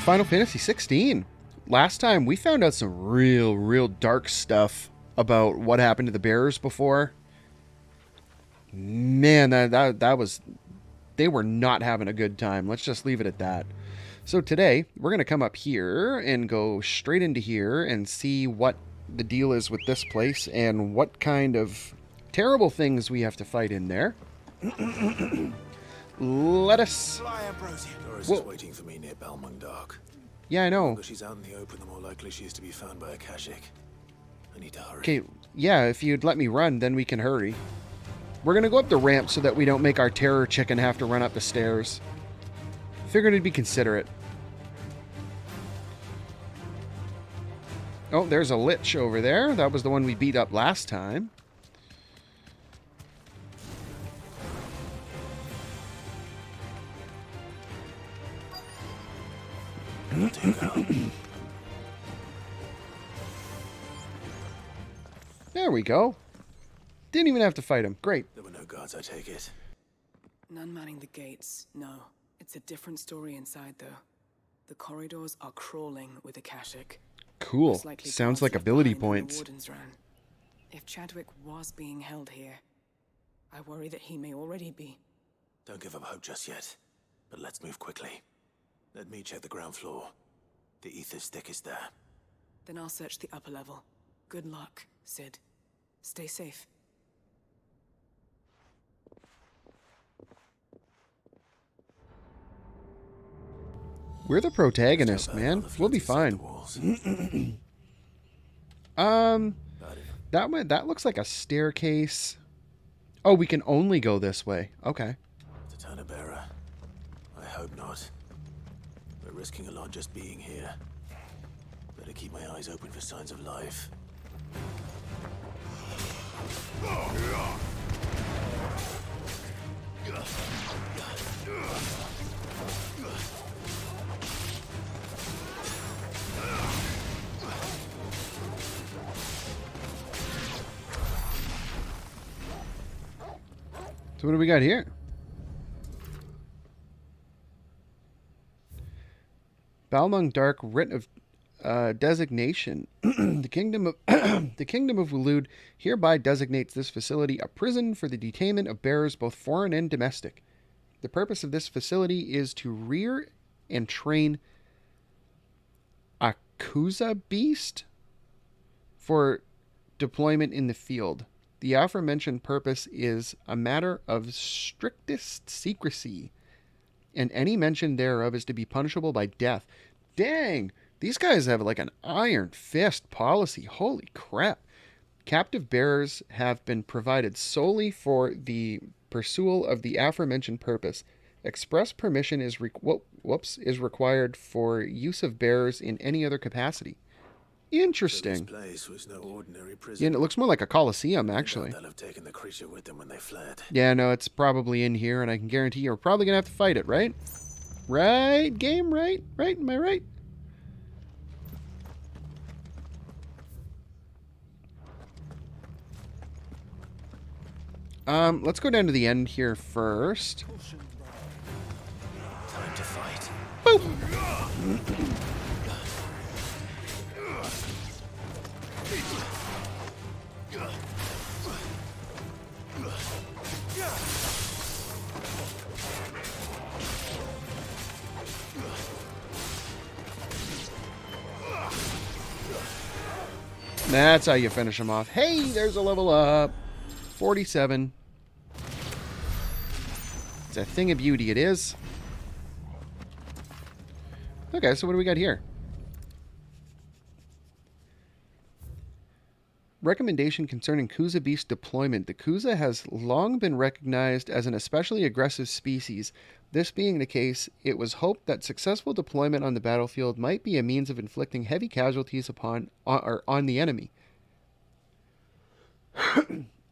Final Fantasy 16. Last time we found out some real dark stuff about what happened to the bearers before. Man, that was, they were not having a good time. Let's just leave it at that. So today we're going to come up here and go straight into here and see what the deal is with this place and what kind of terrible things we have to fight in there. Let us... Fly, Ambrosia. Doris Whoa. is waiting for me near BALMUNG Dark. Yeah, I The know. longer she's out in the open, the more likely she is to be found by a Kashik. I need to hurry. Okay, yeah, if you'd let me run, then we can hurry. We're going to go up the ramp so that we don't make our terror chicken have to run up the stairs. Figured it'd be considerate. Oh, there's a lich over there. That was the one we beat up last time. There we go. Didn't even have to fight him. Great. There were no guards, I take it. None manning the gates, no. It's a different story inside, though. The corridors are crawling with Akashic. Cool. Most likely Sounds guards like left ability behind when the points. Wardens ran. If Chadwick was being held here, I worry that he may already be. Don't give up hope just yet. But let's move quickly. Let me check the ground floor. The ether stick is there. Then I'll search the upper level. Good luck, Sid. Stay safe. We're the protagonist, Jump out man. on the We'll be floats inside fine. the walls. Got it. That looks like a staircase. Oh, we can only go this way. Okay. To turn a bearer. I hope not. We're risking a lot just being here. Better keep my eyes open for signs of life. So what do we got here? Balmung Dark Writ of Designation. The Kingdom of the Kingdom of Wulud hereby designates this facility a prison for the detainment of bearers both foreign and domestic. The purpose of this facility is to rear and train a KUZA beast for deployment in the field. The aforementioned purpose is a matter of strictest secrecy, and any mention thereof is to be punishable by death. Dang! These guys have like an iron fist policy. Holy crap. Captive bearers have been provided solely for the pursual of the aforementioned purpose. Express permission is required for use of bearers in any other capacity. So Interesting. this place was no ordinary Yeah, prison. and it looks more like a coliseum, I doubt actually. they'll have taken the creature with them when they fled. Yeah, no, it's probably in here, and I can guarantee you're probably going to have to fight it, right? Right, game? Right? Right? Am I right? Let's go down to the end here first. Time to fight. That's how you finish them off. Hey, there's a level up. 47. It's a thing of beauty, it is. Okay, so what do we got here? Recommendation concerning KUZA beast deployment. The KUZA has long been recognized as an especially aggressive species. This being the case, it was hoped that successful deployment on the battlefield might be a means of inflicting heavy casualties on the enemy.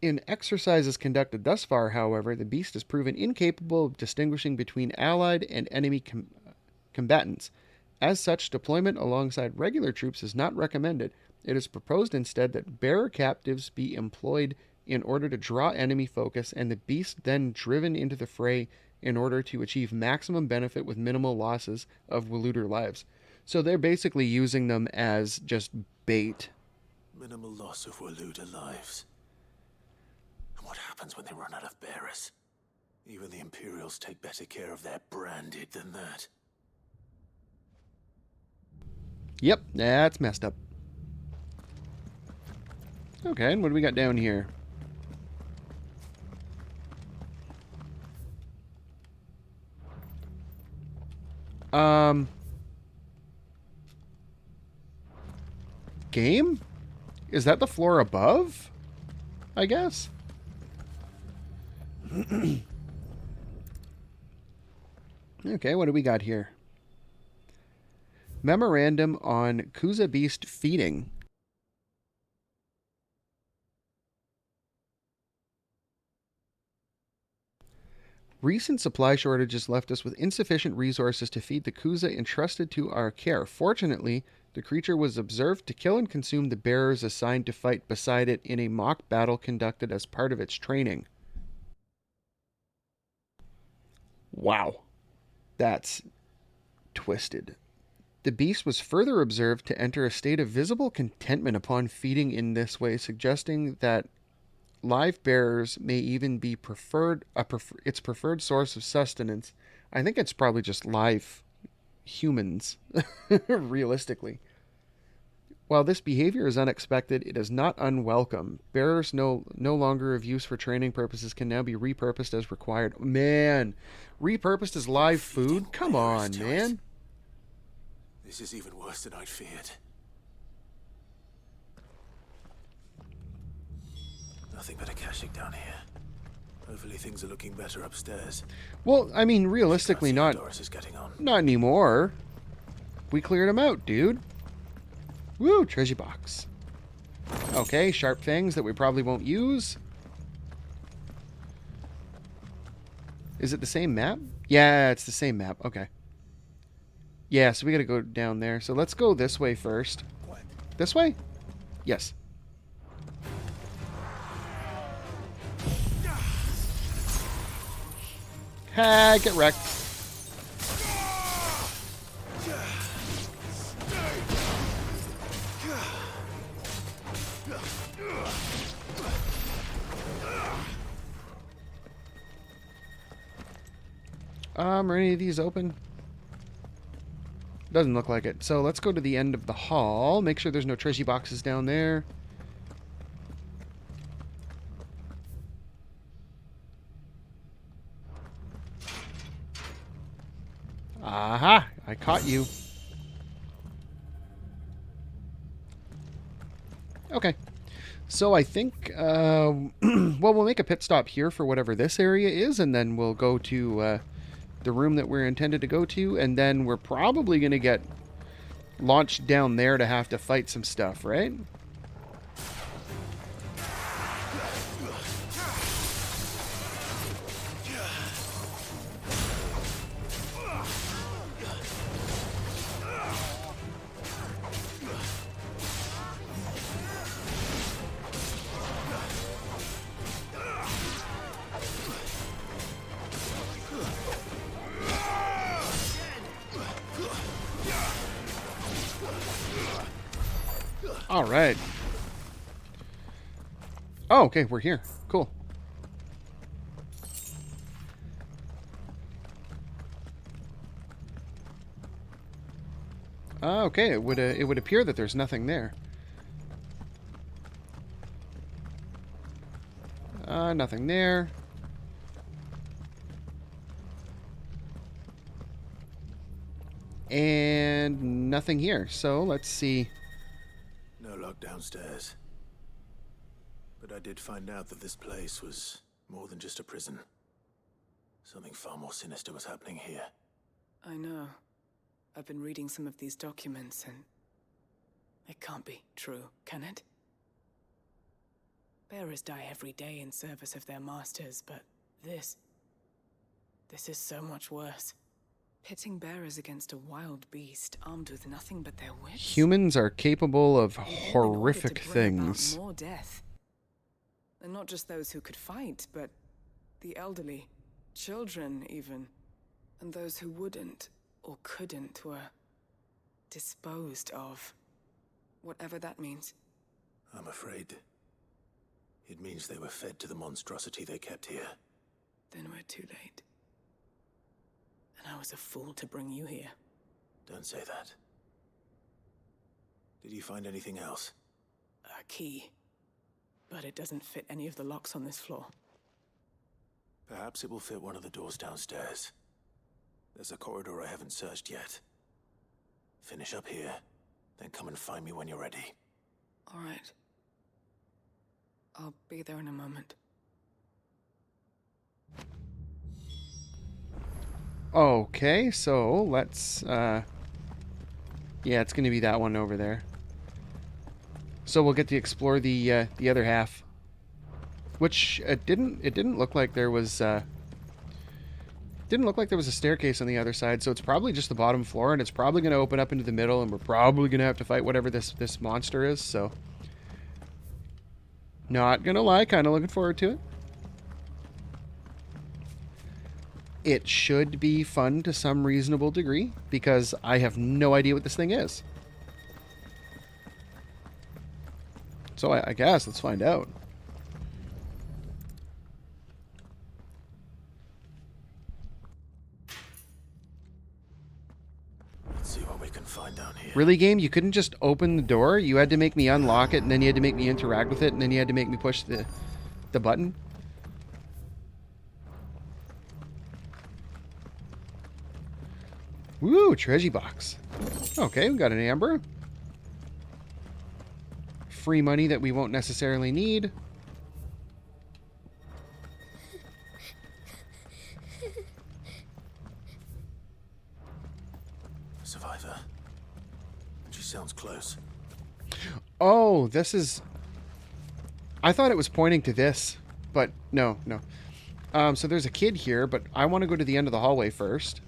In exercises conducted thus far, however, the beast has proven incapable of distinguishing between allied and enemy combatants. As such, deployment alongside regular troops is not recommended. It is proposed instead that bearer captives be employed in order to draw enemy focus, and the beast then driven into the fray in order to achieve maximum benefit with minimal losses of Wuluder lives. So they're basically using them as just bait. Minimal loss of Waluda lives. And what happens when they run out of bearers? Even the Imperials take better care of their branded than that. Yep, that's messed up. Okay, and what do we got down here? Game? Is that the floor above? I guess. Okay, what do we got here? Memorandum on KUZA beast feeding. Recent supply shortages left us with insufficient resources to feed the KUZA entrusted to our care. Fortunately, the creature was observed to kill and consume the bearers assigned to fight beside it in a mock battle conducted as part of its training. Wow. That's twisted. The beast was further observed to enter a state of visible contentment upon feeding in this way, suggesting that live bearers may even be its preferred source of sustenance. I think it's probably just live humans, realistically. While this behavior is unexpected, it is not unwelcome. Bearers no longer of use for training purposes can now be repurposed as required. Man, repurposed as live food? Come on, man. This is even worse than I'd feared. Nothing but a caching down here. Hopefully things are looking better upstairs. Well, I mean, realistically, not Doris is getting on. not anymore. We cleared them out, dude. Woo, treasure box. Okay, sharp fangs that we probably won't use. Is it the same map? Yeah, it's the same map. Okay. Yeah, so we gotta go down there. So let's go this way first. This way? Yes. Ha, get wrecked. Are any of these open? Doesn't look like it. So let's go to the end of the hall. Make sure there's no treasure boxes down there. Aha! I caught you. Okay. So I think, well, we'll make a pit stop here for whatever this area is, and then we'll go to the room that we're intended to go to, and then we're probably going to get launched down there to have to fight some stuff, right? All right. Oh, okay, we're here. Cool. Okay, it would appear that there's nothing there. Nothing there. And nothing here. So let's see. No lock downstairs. But I did find out that this place was more than just a prison. Something far more sinister was happening here. I know. I've been reading some of these documents and it can't be true, can it? Bearers die every day in service of their masters, but this is so much worse. Pitting bearers against a wild beast armed with nothing but their wits. Humans are capable of All in order horrific to bring about things. more death. And not just those who could fight, but the elderly, children even. And those who wouldn't or couldn't were disposed of. Whatever that means. I'm afraid it means they were fed to the monstrosity they kept here. Then we're too late. And I was a fool to bring you here. Don't say that. Did you find anything else? A key. But it doesn't fit any of the locks on this floor. Perhaps it will fit one of the doors downstairs. There's a corridor I haven't searched yet. Finish up here, then come and find me when you're ready. All right. I'll be there in a moment. Okay, so let's, yeah, it's going to be that one over there. So we'll get to explore the other half. Which, it didn't look like there was, didn't look like there was a staircase on the other side, so it's probably just the bottom floor, and it's probably going to open up into the middle, and we're probably going to have to fight whatever this monster is, so. Not gonna lie, kind of looking forward to it. It should be fun to some reasonable degree, because I have no idea what this thing is. So I guess, let's find out. Let's see what we can find down here. Really, game? You couldn't just open the door? You had to make me unlock it, and then you had to make me interact with it, and then you had to make me push the button? Woo, treasure box. Okay, we got an amber. Free money that we won't necessarily need. Survivor. She sounds close. Oh, this is... I thought it was pointing to this, but no. So there's a kid here, but I want to go to the end of the hallway first.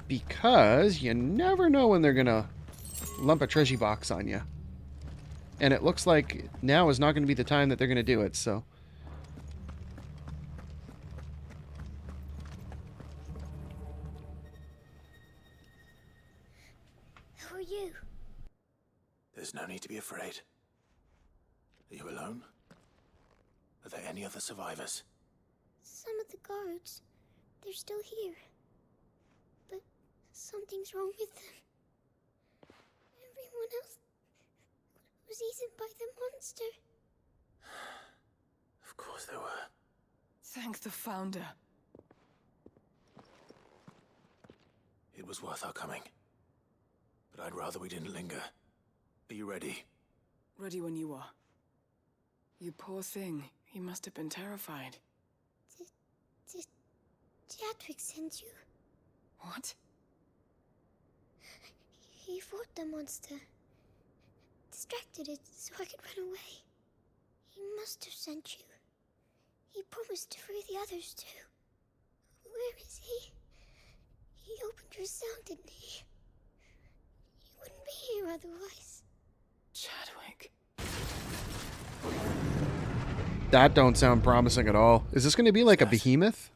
Because you never know when they're going to lump a treasure box on you. And it looks like now is not going to be the time that they're going to do it, so... Who are you? There's no need to be afraid. Are you alone? Are there any other survivors? Some of the guards. They're still here. But something's wrong with them. Everyone else was eaten by the monster. Of course there were. Thank the Founder. It was worth our coming. But I'd rather we didn't linger. Are you ready? Ready when you are. You poor thing. You must have been terrified. Did Chadwick send you? What? He fought the monster. Distracted it so I could run away. He must have sent you. He promised to free the others too. Where is he? He opened your cell, didn't he? You wouldn't be here otherwise. Chadwick. That don't sound promising at all. Is this going to be like a behemoth?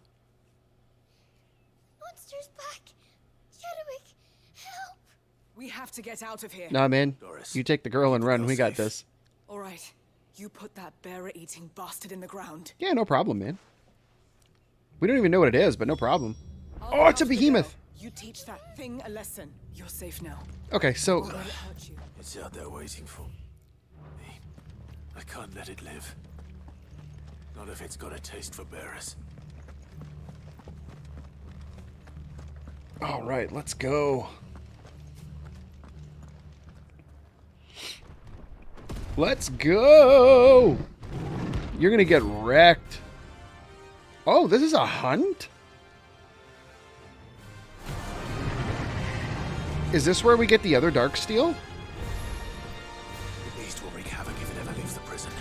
Monster's back! Chadwick, help! We have to get out of here. Nah, man. Doris, You take the girl and keep the run. girl We got safe. this. All right. You put that bearer-eating bastard in the ground. Yeah, no problem, man. We don't even know what it is, but no problem. I'll Oh, it's a help the behemoth. girl. You teach that thing a lesson. You're safe now. Okay, so... Won't let it hurt you. It's out there waiting for me. I can't let it live. Not if it's got a taste for bearers. All right, let's go. Let's go! You're gonna get wrecked. Oh, this is a hunt? Is this where we get the other dark steel? The beast will wreak havoc if it ever leaves the prison.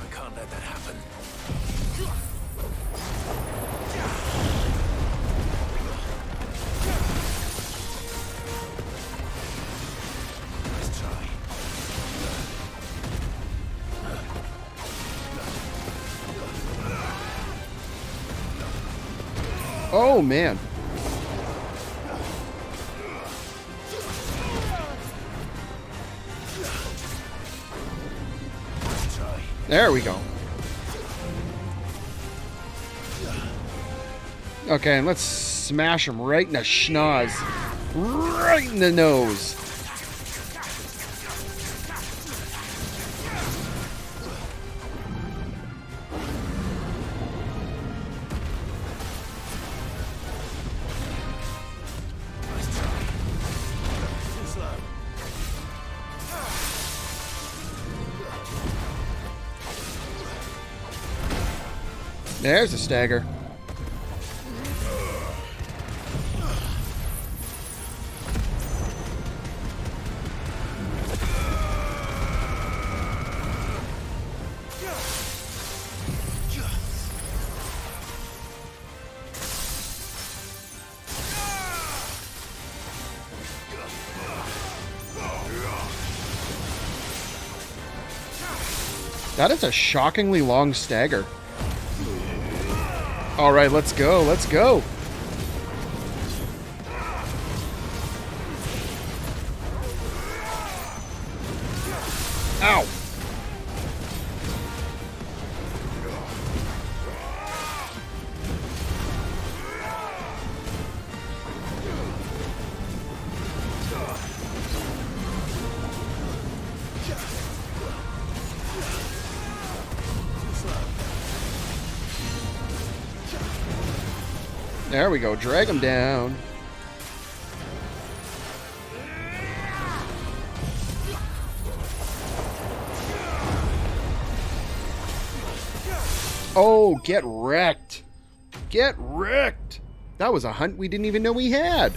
I can't let that happen. Let's try. Oh, man. There we go. Okay, and let's smash him right in the schnoz. Right in the nose. There's a stagger. That is a shockingly long stagger. All right, let's go. Let's go. Ow. There we go. Drag him down. Oh, get wrecked. Get wrecked. That was a hunt we didn't even know we had.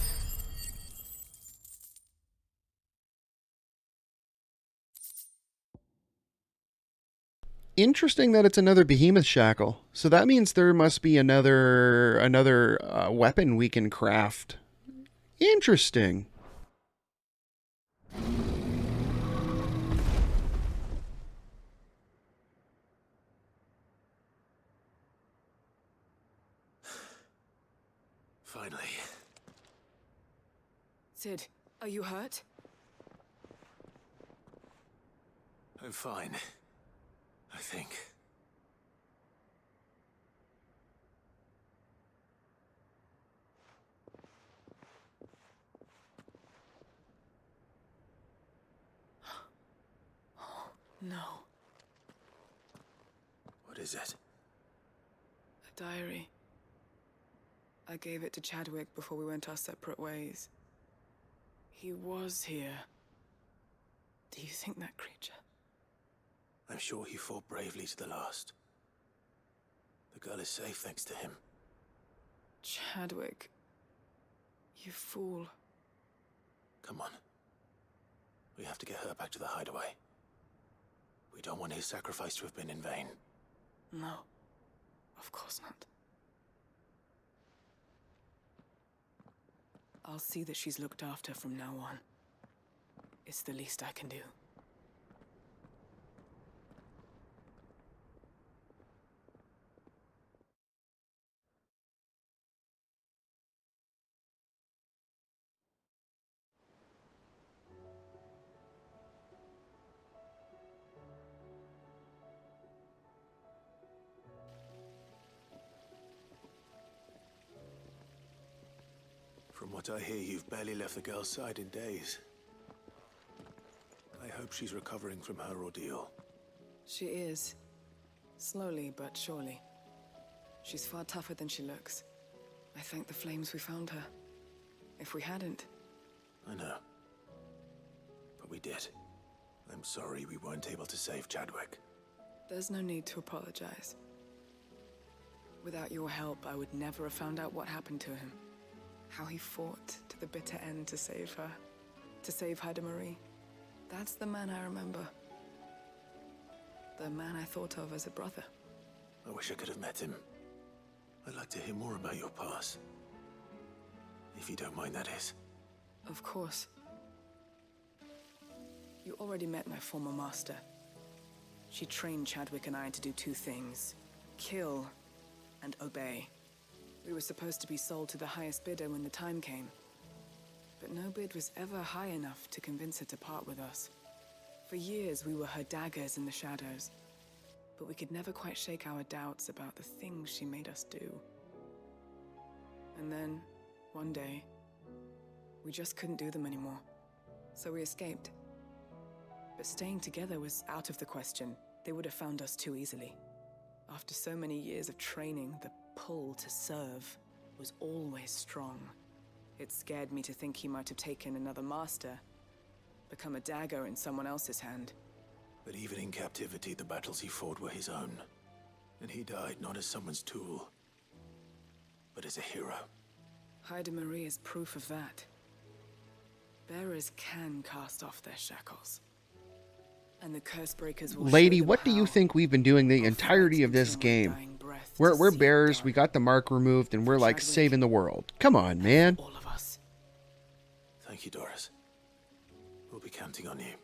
Interesting that it's another behemoth shackle. So that means there must be another weapon we can craft. Interesting. Finally. Sid, are you hurt? I'm fine. I think. No. What is it? A diary. I gave it to Chadwick before we went our separate ways. He was here. Do you think that creature? I'm sure he fought bravely to the last. The girl is safe thanks to him. Chadwick. You fool. Come on. We have to get her back to the hideaway. We don't want his sacrifice to have been in vain. No. Of course not. I'll see that she's looked after from now on. It's the least I can do. From what I hear, you've barely left the girl's side in days. I hope she's recovering from her ordeal. She is. Slowly but surely. She's far tougher than she looks. I thank the flames we found her. If we hadn't... I know. But we did. I'm sorry we weren't able to save Chadwick. There's no need to apologize. Without your help, I would never have found out what happened to him. How he fought to the bitter end to save her. To save Haida Marie. That's the man I remember. The man I thought of as a brother. I wish I could have met him. I'd like to hear more about your past. If you don't mind, that is. Of course. You already met my former master. She trained Chadwick and I to do two things. Kill and obey. We were supposed to be sold to the highest bidder when the time came. But no bid was ever high enough to convince her to part with us. For years, we were her daggers in the shadows. but we could never quite shake our doubts about the things she made us do. And then, one day, we just couldn't do them anymore. So we escaped. But staying together was out of the question. They would have found us too easily. After so many years of training, the pull to serve was always strong. It scared me to think he might have taken another master, become a dagger in someone else's hand. But even in captivity, the battles he fought were his own. And he died not as someone's tool, but as a hero. Haida Marie is proof of that. Bearers can cast off their shackles. And the curse breakers will Lady, show them what do you how. think we've been doing the I'll entirety fight of this until my game? dying breath We're to see bearers, it we done. got the mark removed, and we're like Chadwick. saving the world. Come on, man. All of us. Thank you, Doris. We'll be counting on you.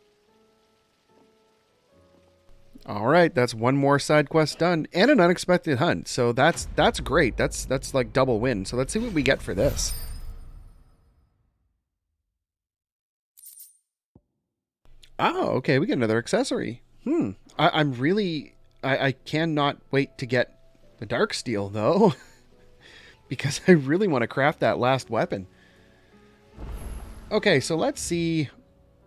All right, that's one more side quest done and an unexpected hunt. So that's great. That's like double win. So let's see what we get for this. Oh, okay, we get another accessory. I cannot wait to get the dark steel though, because I really want to craft that last weapon. Okay, so let's see.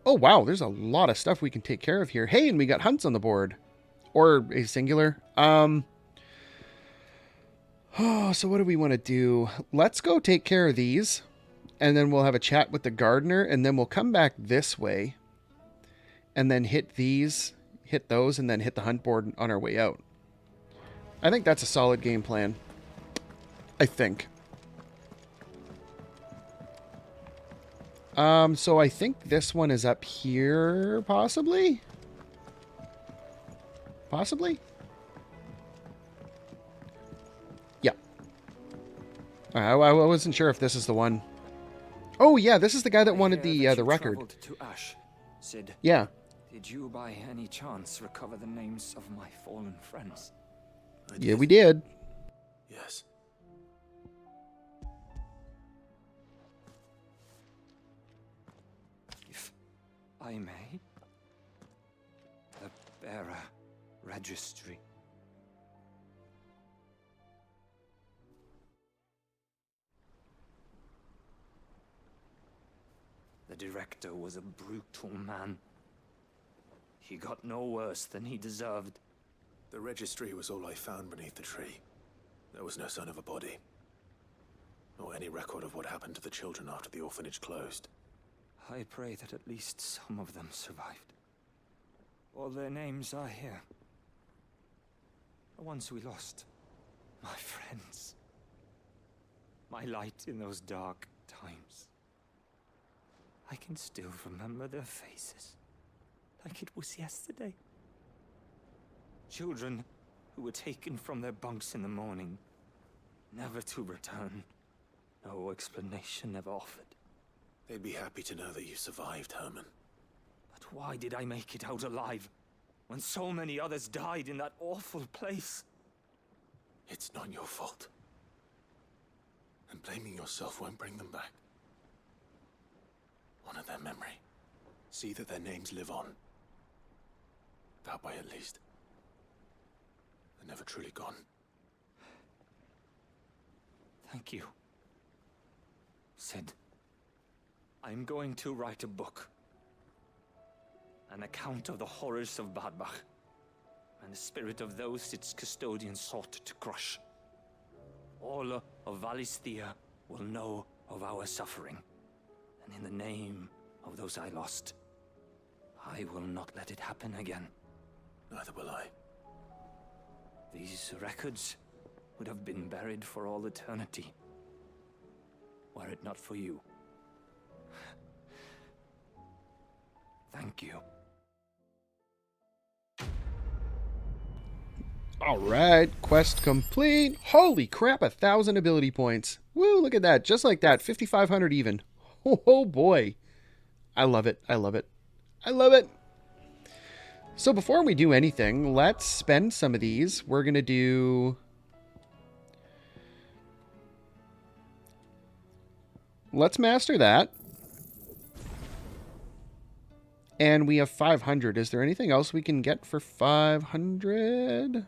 Oh wow, there's a lot of stuff we can take care of here. Hey, and we got hunts on the board. Or a singular. Oh, so what do we want to do? Let's go take care of these. And then we'll have a chat with the gardener. And then we'll come back this way. And then hit these. Hit those. And then hit the hunt board on our way out. I think that's a solid game plan. I think. So I think this one is up here, possibly? Possibly? Yeah. I wasn't sure if this is the one. Oh, yeah, this is the guy that wanted the record. Traveled to Ash. Sid, Yeah. did you by any chance recover the names of my fallen friends? Yeah, we did. Yes. If I may? The bearer registry. The director was a brutal man. He got no worse than he deserved. The registry was all I found beneath the tree. There was no sign of a body. Or any record of what happened to the children after the orphanage closed. I pray that at least some of them survived. All their names are here. The ones we lost. My friends. My light in those dark times. I can still remember their faces. Like it was yesterday. Children who were taken from their bunks in the morning. Never to return. No explanation ever offered. They'd be happy to know that you survived, Herman. But why did I make it out alive? When so many others died in that awful place? It's not your fault. And blaming yourself won't bring them back. Honor their memory. See that their names live on. That way, at least. They're never truly gone. Thank you. Sid, I'm going to write a book. An account of the horrors of Badbach, and the spirit of those its custodians sought to crush. All of Valisthea will know of our suffering, and in the name of those I lost, I will not let it happen again. Neither will I. These records would have been buried for all eternity, were it not for you. Thank you. All right, quest complete. Holy crap, 1,000 ability points. Woo, look at that. Just like that, 5,500 even. Oh boy. I love it. I love it. I love it. So before we do anything, let's spend some of these. We're going to do... Let's master that. And we have 500. Is there anything else we can get for 500?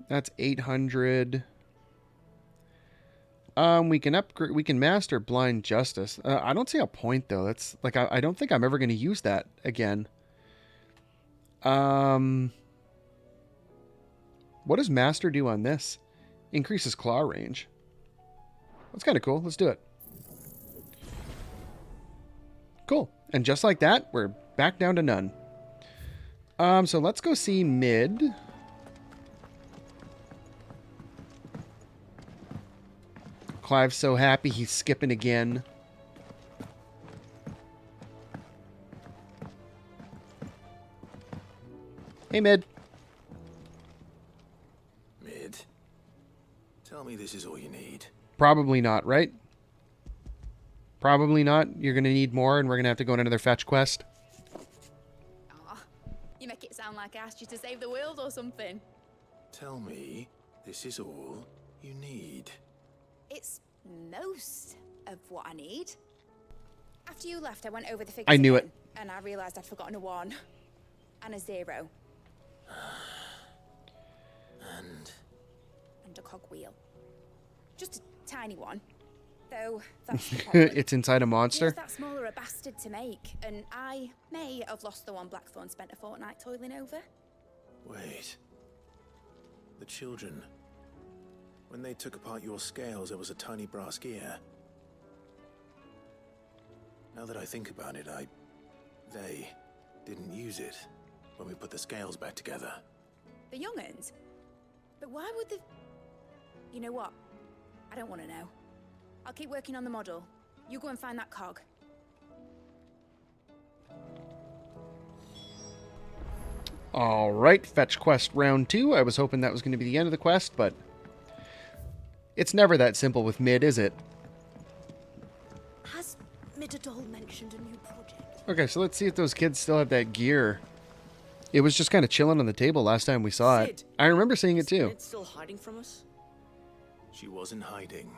That's 800. We can upgrade. We can master blind justice. I don't see a point though. That's like I don't think I'm ever going to use that again. What does master do on this? Increases claw range. That's kind of cool. Let's do it. Cool. And just like that, we're back down to none. So let's go see Mid. Clive's so happy he's skipping again. Hey, Mid. Mid, tell me this is all you need. Probably not, right? Probably not. You're going to need more, and we're going to have to go on another fetch quest. Aw, you make it sound like I asked you to save the world or something. Tell me this is all you need. It's most of what I need. After you left, I went over the figures I knew again, it. and I realized I'd forgotten a 1 and a 0 And and a cogwheel. Just a tiny one, though. That's the problem. It's inside a monster. Yours that small are a bastard to make, and I may have lost the one Blackthorn spent a fortnight toiling over. wait. The children. When they took apart your scales, there was a tiny brass gear. Now that I think about it, they didn't use it when we put the scales back together. The young'uns? But why would the... You know what? I don't want to know. I'll keep working on the model. You go and find that cog. All right, fetch quest round 2. I was hoping that was going to be the end of the quest, but it's never that simple with Mid, is it? Has Midadol mentioned a new project? Okay, so let's see if those kids still have that gear. It was just kind of chilling on the table last time we saw it. Sid, I remember seeing it too. It's still hiding from us? She wasn't hiding.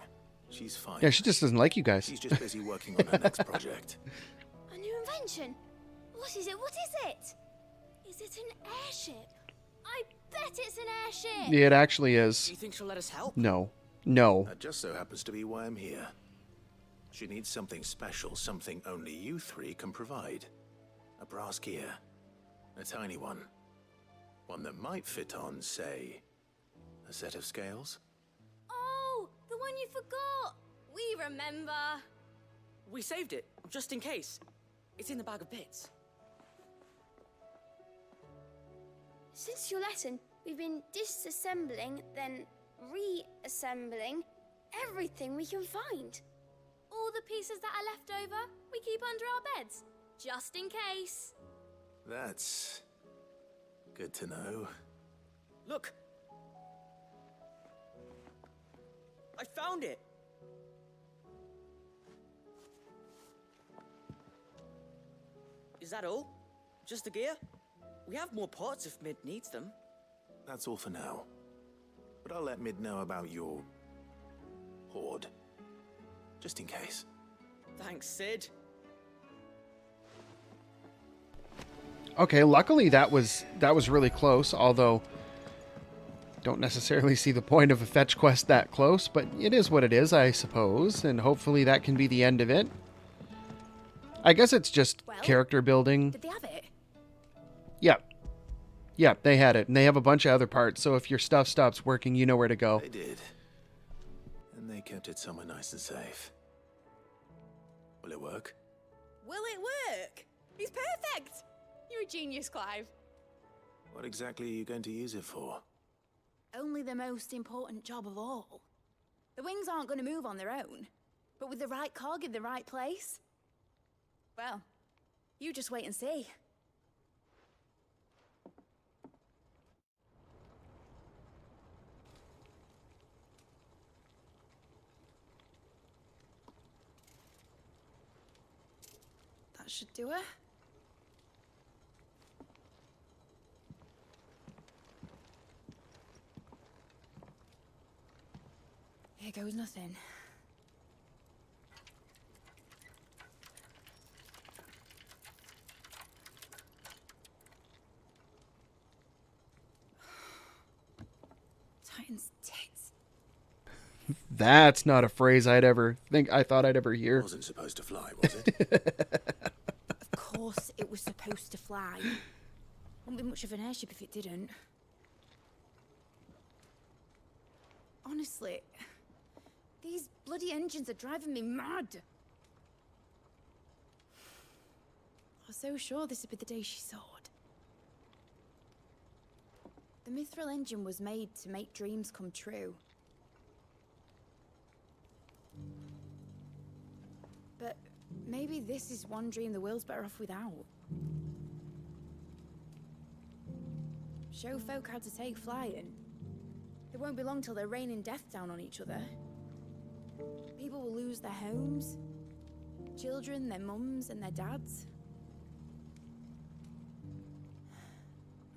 She's fine. Yeah, she just doesn't like you guys. She's just busy working on her next project. A new invention? What is it? What is it? Is it an airship? I bet it's an airship! Yeah, it actually Do is. you think she'll let us help? No. No. That just so happens to be why I'm here. She needs something special, something only you three can provide. A brass gear. A tiny one. One that might fit on, say, a set of scales. Oh, the one you forgot! We remember! We saved it, just in case. It's in the bag of bits. Since your lesson, we've been disassembling, then reassembling everything we can find. All the pieces that are left over, we keep under our beds, just in case. That's good to know. Look! I found it! Is that all? Just the gear? We have more parts if Mid needs them. That's all for now. But I'll let Mid know about your hoard. Just in case. Thanks, Sid. Okay, luckily that was really close, although don't necessarily see the point of a fetch quest that close, but it is what it is, I suppose, and hopefully that can be the end of it. I guess it's just Well, character building. Did they have it? Yep. Yep, they had it, and they have a bunch of other parts, so if your stuff stops working, you know where to go. They did. And they kept it somewhere nice and safe. Will it work? Will it work? He's perfect! You're a genius, Clive. What exactly are you going to use it for? Only the most important job of all. The wings aren't going to move on their own, but with the right cog in the right place, well, you just wait and see. That should do it. Here goes nothing. Titan's tits. That's not a phrase I thought I'd ever It hear. wasn't supposed to fly, was it? Of course it was supposed to fly. Wouldn't be much of an airship if it didn't. Honestly, these bloody engines are driving me mad. I was so sure this would be the day she soared. The mithril engine was made to make dreams come true. But maybe this is one dream the world's better off without. Show folk how to take flying. It won't be long till they're raining death down on each other. People will lose their homes. Children, their mums and their dads.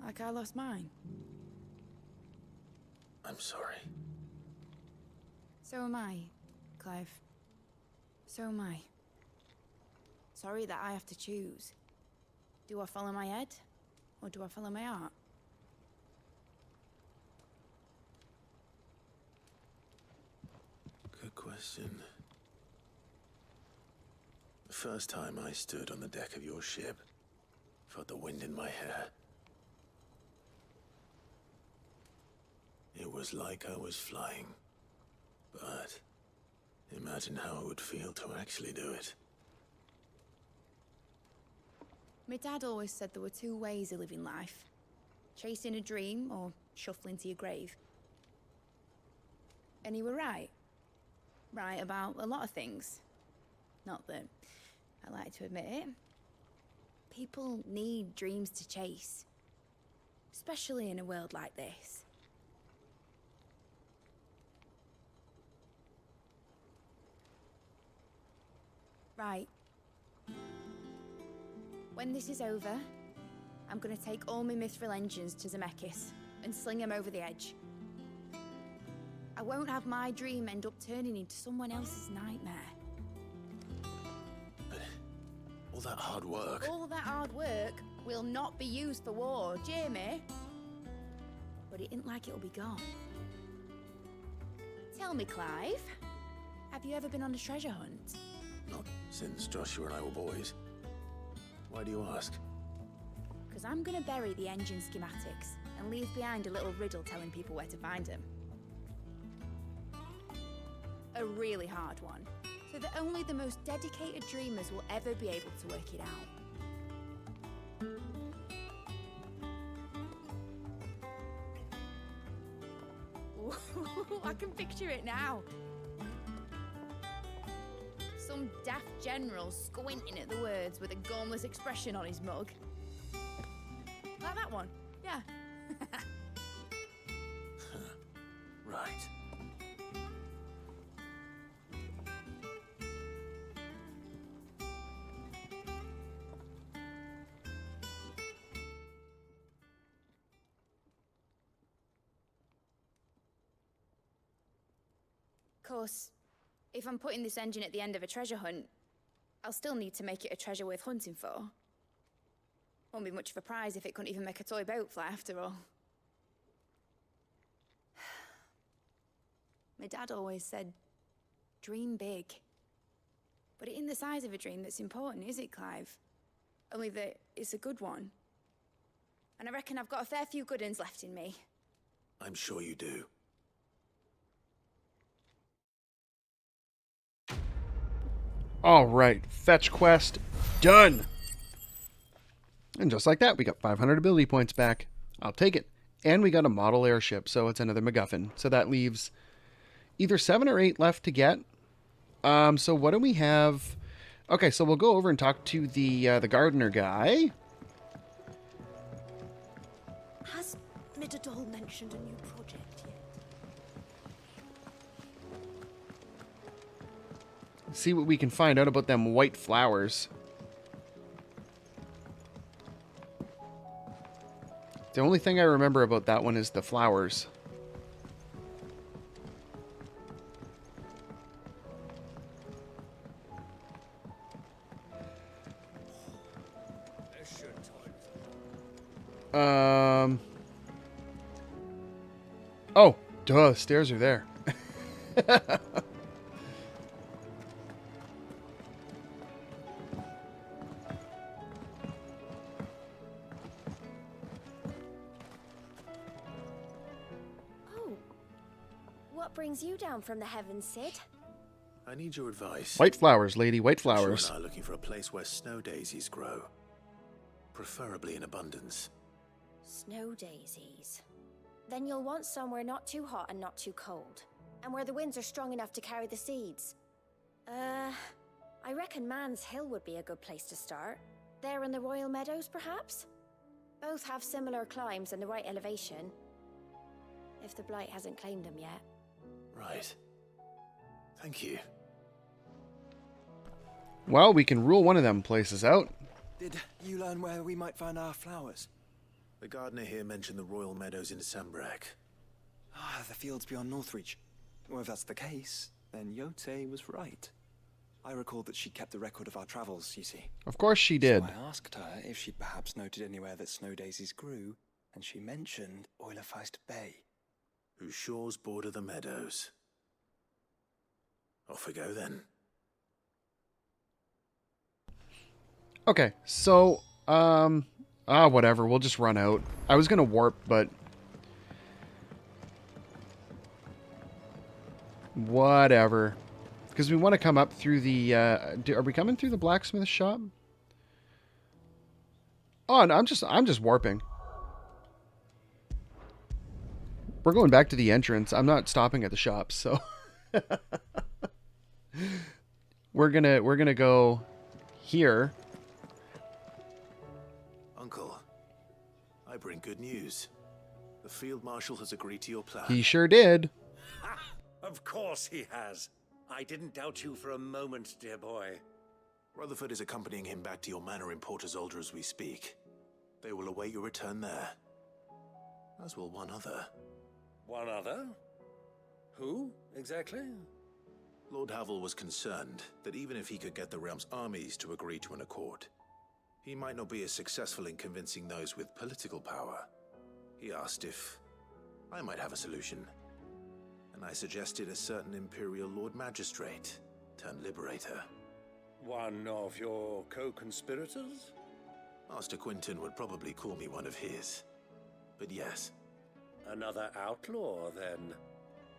Like I lost mine. I'm sorry. So am I, Clive. So am I. Sorry that I have to choose. Do I follow my head? Or do I follow my heart? Good question. The first time I stood on the deck of your ship, felt the wind in my hair. It was like I was flying. But imagine how it would feel to actually do it. My dad always said there were two ways of living life. Chasing a dream or shuffling to your grave. And he were right. Right about a lot of things. Not that I like to admit it. People need dreams to chase. Especially in a world like this. Right. When this is over, I'm gonna take all my mithril engines to Zemeckis and sling them over the edge. I won't have my dream end up turning into someone else's nightmare. But all that hard work. All that hard work will not be used for war, Jamie. But it ain't like it'll be gone. Tell me, Clive, have you ever been on a treasure hunt? Not since Joshua and I were boys. Why do you ask? Because I'm gonna bury the engine schematics and leave behind a little riddle telling people where to find them. A really hard one, so that only the most dedicated dreamers will ever be able to work it out. Ooh, I can picture it now. Some daft general squinting at the words with a gormless expression on his mug. Like that one, yeah. Right. Of course, if I'm putting this engine at the end of a treasure hunt, I'll still need to make it a treasure worth hunting for. Won't be much of a prize if it couldn't even make a toy boat fly after all. My dad always said, dream big. But it ain't the size of a dream that's important, is it, Clive? Only that it's a good one. And I reckon I've got a fair few good uns left in me. I'm sure you do. All right, fetch quest done. And just like that, we got 500 ability points back. I'll take it. And we got a model airship, so it's another MacGuffin. So that leaves either 7 or 8 left to get. So what do we have? Okay, so we'll go over and talk to the gardener guy. Has Midadol mentioned a new project yet? See what we can find out about them white flowers. The only thing I remember about that one is the flowers. Oh, Duh, stairs are there. Oh, what brings you down from the heavens, Sid? I need your advice. White flowers, lady, white flowers. Joshua and I are looking for a place where snow daisies grow. Preferably in abundance. Snow daisies. Then you'll want somewhere not too hot and not too cold. And where the winds are strong enough to carry the seeds. I reckon Man's Hill would be a good place to start. There in the Royal Meadows, perhaps? Both have similar climbs and the right elevation. If the Blight hasn't claimed them yet. Right. Thank you. Well, we can rule one of them places out. Did you learn where we might find our flowers? The gardener here mentioned the Royal Meadows in Sambrak. Ah, the fields beyond Northreach. Well, if that's the case, then Yote was right. I recalled that she kept a record of our travels, you see. Of course she did. So I asked her if she'd perhaps noted anywhere that snow daisies grew, and she mentioned Oilerfeist Bay. Whose shores border the meadows. Off we go then. Okay, so, whatever, we'll just run out. I was gonna warp, but... whatever. Because we want to come up through the, are we coming through the blacksmith shop? Oh, no, I'm just warping. We're going back to the entrance. I'm not stopping at the shop, so... we're gonna go here. Uncle, I bring good news. The Field Marshal has agreed to your plan. He sure did. Of course he has. I didn't doubt you for a moment, dear boy. Rutherford is accompanying him back to your manor in Porter's Alder as we speak. They will await your return there. As will one other. One other? Who, exactly? Lord Havel was concerned that even if he could get the realm's armies to agree to an accord, he might not be as successful in convincing those with political power. He asked if I might have a solution, and I suggested a certain Imperial Lord Magistrate turned Liberator. One of your co-conspirators? Master Quinton would probably call me one of his, but yes. Another outlaw, then.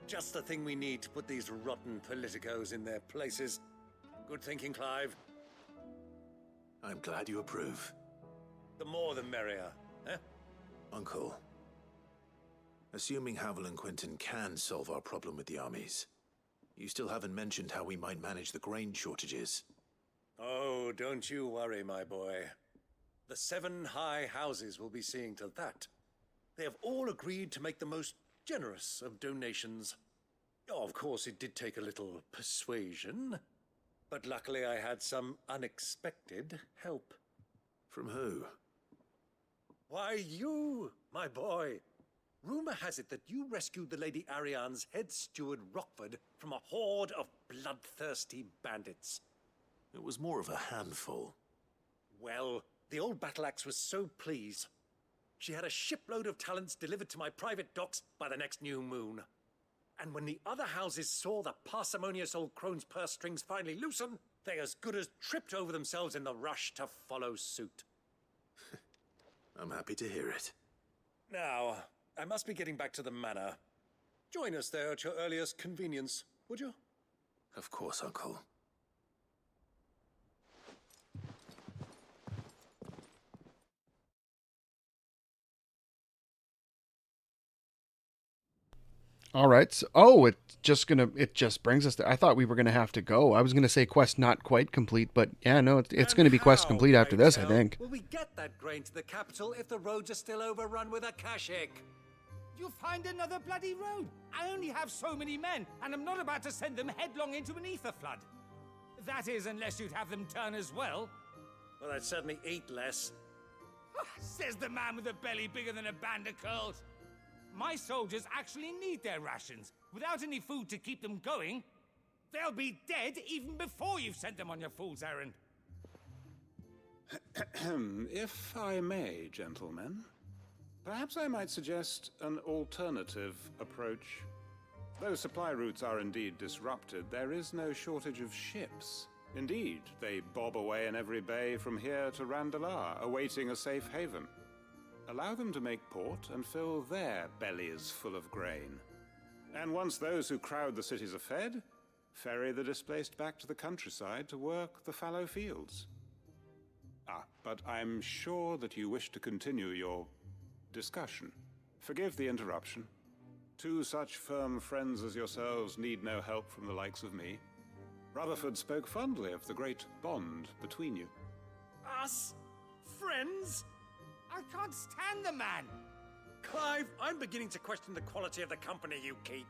Just the thing we need to put these rotten politicos in their places. Good thinking, Clive. I'm glad you approve. The more the merrier, eh? Uncle, assuming Havel and Quinton can solve our problem with the armies, you still haven't mentioned how we might manage the grain shortages. Oh, don't you worry, my boy. The 7 high houses will be seeing to that. They have all agreed to make the most generous of donations. Oh, of course, it did take a little persuasion, but luckily I had some unexpected help. From who? Why, you, my boy. Rumor has it that you rescued the Lady Ariane's head steward Rockford from a horde of bloodthirsty bandits. It was more of a handful. Well, the old battle axe was so pleased. She had a shipload of talents delivered to my private docks by the next new moon. And when the other houses saw the parsimonious old crone's purse strings finally loosen, they as good as tripped over themselves in the rush to follow suit. I'm happy to hear it. Now, I must be getting back to the manor. Join us there at your earliest convenience, would you? Of course, Uncle. All right. So, it just brings us there. I thought we were gonna have to go. I was gonna say quest not quite complete, but yeah, no, it's gonna be quest complete after this, I think. Will we get that grain to the capital if the roads are still overrun with Akashic? You'll find another bloody road. I only have so many men, and I'm not about to send them headlong into an ether flood. That is, unless you'd have them turn as well. Well, I'd certainly eat less. Says the man with a belly bigger than a band of curls. My soldiers actually need their rations. Without any food to keep them going, they'll be dead even before you've sent them on your fool's errand. If I may, gentlemen, perhaps I might suggest an alternative approach. Though supply routes are indeed disrupted, there is no shortage of ships. Indeed, they bob away in every bay from here to Randalar, awaiting a safe haven. Allow them to make port and fill their bellies full of grain. And once those who crowd the cities are fed, ferry the displaced back to the countryside to work the fallow fields. Ah, but I'm sure that you wish to continue your discussion. Forgive the interruption. Two such firm friends as yourselves need no help from the likes of me. Rutherford spoke fondly of the great bond between you. Us? Friends? I can't stand the man. Clive, I'm beginning to question the quality of the company you keep.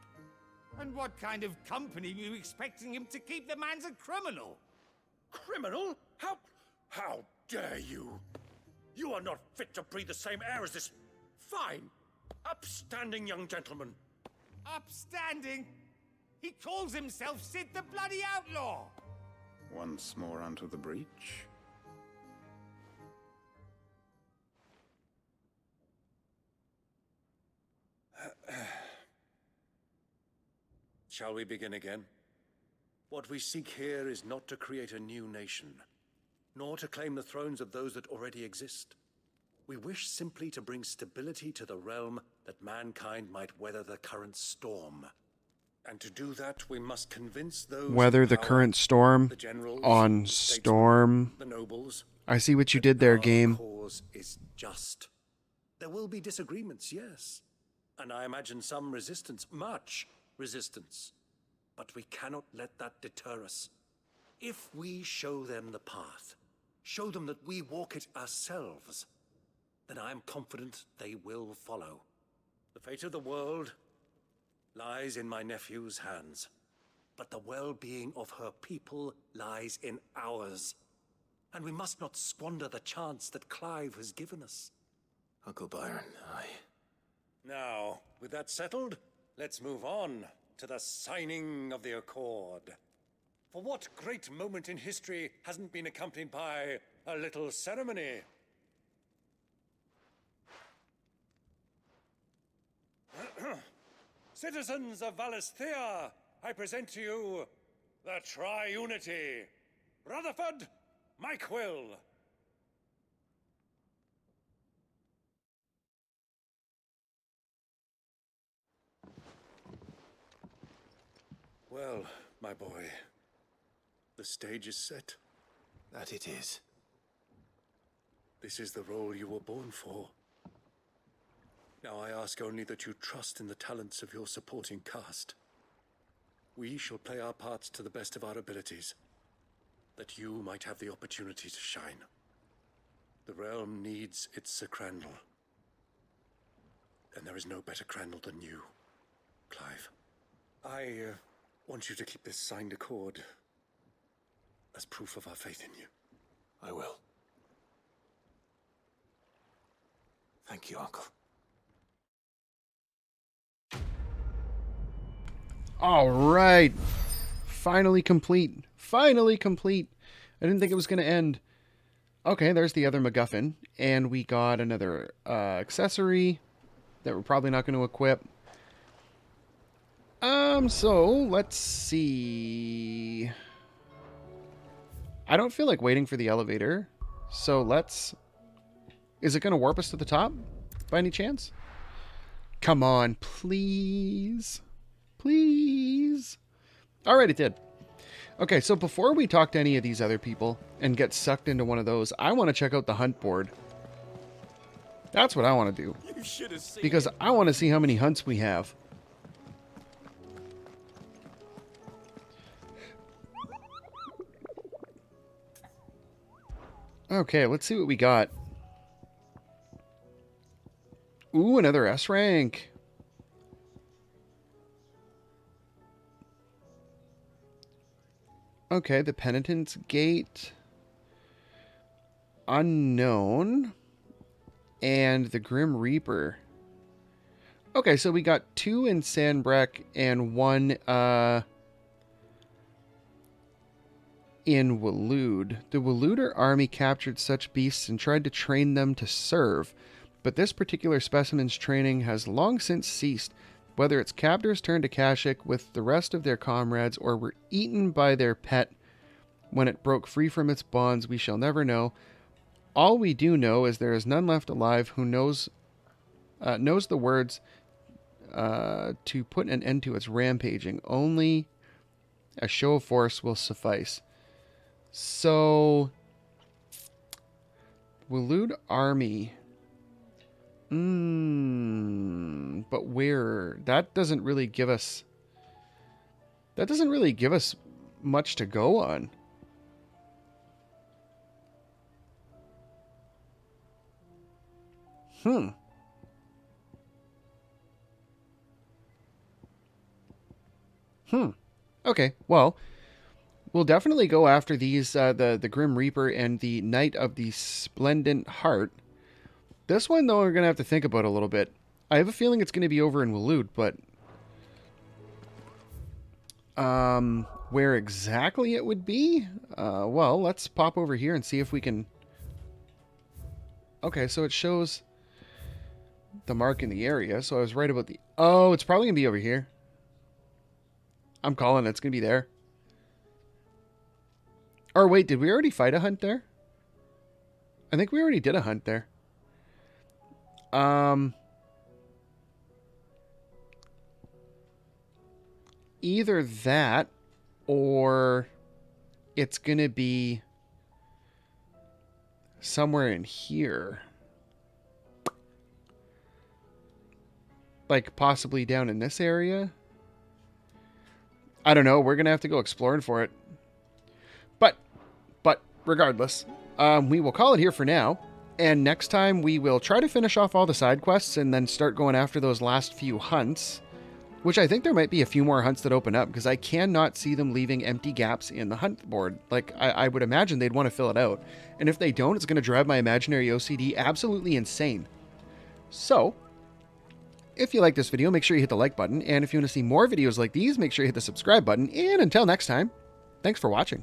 And what kind of company were you expecting him to keep? The man's a criminal. Criminal? How dare you? You are not fit to breathe the same air as this fine, upstanding young gentleman. Upstanding? He calls himself Sid the Bloody Outlaw. Once more onto the breach. Shall we begin again? What we seek here is not to create a new nation, nor to claim the thrones of those that already exist. We wish simply to bring stability to the realm that mankind might weather the current storm. And to do that, we must convince those Weather in the power, current storm the generals, on the statesmen, Storm. the nobles. I see what you did there, Our game. cause is just. There will be disagreements, yes. And I imagine some resistance, much resistance. But we cannot let that deter us. If we show them the path, show them that we walk it ourselves, then I am confident they will follow. The fate of the world lies in my nephew's hands, but the well-being of her people lies in ours. And we must not squander the chance that Clive has given us. Uncle Byron, Now, with that settled, let's move on to the signing of the Accord. For what great moment in history hasn't been accompanied by a little ceremony? Citizens of Valisthea, I present to you the Triunity. Rutherford, Mike Will. Well, my boy, the stage is set. that it is. This is the role you were born for. Now I ask only that you trust in the talents of your supporting cast. We shall play our parts to the best of our abilities, that you might have the opportunity to shine. The realm needs its Sir Crandall, and there is no better Crandall than you, Clive. I want you to keep this signed accord as proof of our faith in you. I will. Thank you, Uncle. All right. Finally complete. Finally complete. I didn't think it was going to end. Okay, there's the other MacGuffin. And we got another accessory that we're probably not going to equip. So let's see. I don't feel like waiting for the elevator. So let's... Is it going to warp us to the top by any chance? Come on, please. Please. All right, it did. Okay, so before we talk to any of these other people and get sucked into one of those, I want to check out the hunt board. That's what I want to do. You should have seen Because I want to see how many hunts we have. Okay, let's see what we got. Ooh, another S rank. Okay, the Penitent's Gate. Unknown. And the Grim Reaper. Okay, so we got 2 in Sandbreck and 1 in Waloed. The Walooder army captured such beasts and tried to train them to serve, but this particular specimen's training has long since ceased. Whether its captors turned to Kashyyyk with the rest of their comrades or were eaten by their pet when it broke free from its bonds, we shall never know. All we do know is there is none left alive who knows the words to put an end to its rampaging. Only a show of force will suffice. So, Waloed army. But where? That doesn't really give us much to go on. Okay, well, we'll definitely go after these, the Grim Reaper and the Knight of the Splendent Heart. This one, though, we're going to have to think about a little bit. I have a feeling it's going to be over in Waloed, but where exactly it would be? Well, let's pop over here and see if we can... Okay, so it shows the mark in the area, so I was right about the... Oh, it's probably going to be over here. I'm calling it. It's going to be there. Or wait, did we already fight a hunt there? I think we already did a hunt there. Either that or it's going to be somewhere in here. Like possibly down in this area. I don't know. We're going to have to go exploring for it. But regardless, we will call it here for now. And next time we will try to finish off all the side quests and then start going after those last few hunts. Which I think there might be a few more hunts that open up because I cannot see them leaving empty gaps in the hunt board. Like, I would imagine they'd want to fill it out. And if they don't, it's going to drive my imaginary OCD absolutely insane. So, if you like this video, make sure you hit the like button. And if you want to see more videos like these, make sure you hit the subscribe button. And until next time, thanks for watching.